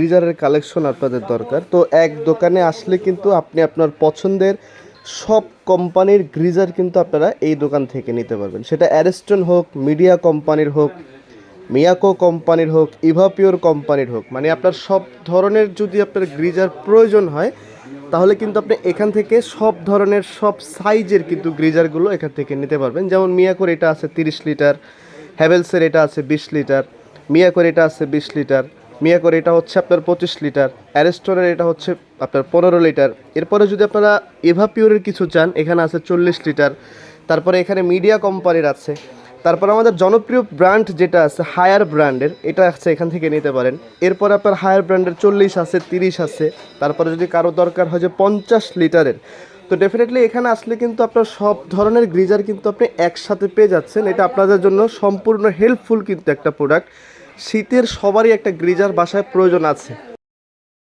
গিজারের collection আপনাদের দরকার, তো এক দোকানে আসলে কিন্তু আপনি আপনার পছন্দের সব কোম্পানির গ্রিজার কিন্তু আপনারা এই দোকান থেকে নিতে পারবেন। সেটা অ্যারিস্টন হোক, মিডিয়া কোম্পানির হোক, মিয়াকো কোম্পানির হোক, ইভাপিওর কোম্পানির হোক, মানে আপনার সব ধরনের যদি আপনার গ্রিজার প্রয়োজন হয় তাহলে কিন্তু আপনি এখান থেকে সব ধরনের সব সাইজের কিন্তু গ্রিজারগুলো এখান থেকে নিতে পারবেন। যেমন মিয়াকোর এটা আছে 30 লিটার, হ্যাভেলসের এটা আছে 20 লিটার, মিয়াকোর এটা আছে 20 লিটার, মিয়াকোর এটা হচ্ছে আপনার 25 লিটার, অ্যারিস্টনের এটা হচ্ছে আপনার 15 লিটার। এরপরে যদি আপনারা এভাপিওরের কিছু চান এখানে আছে 40 লিটার। তারপরে এখানে মিডিয়া কোম্পানির আছে। তারপর আমাদের জনপ্রিয় ব্র্যান্ড যেটা আছে হায়ার ব্র্যান্ডের, এটা আছে এখান থেকে নিতে পারেন। এরপর আপনার হায়ার ব্র্যান্ডের 40 আছে, 30 আছে। তারপরে যদি কারো দরকার হয় যে 50 লিটারের, তো ডেফিনেটলি এখানে আসলে কিন্তু আপনার সব ধরনের গ্রিজার কিন্তু আপনি একসাথে পেয়ে যাচ্ছেন। এটা আপনাদের জন্য সম্পূর্ণ হেল্পফুল কিন্তু একটা প্রোডাক্ট। শীতের সবারই একটা গ্রিজার বাসায় প্রয়োজন আছে।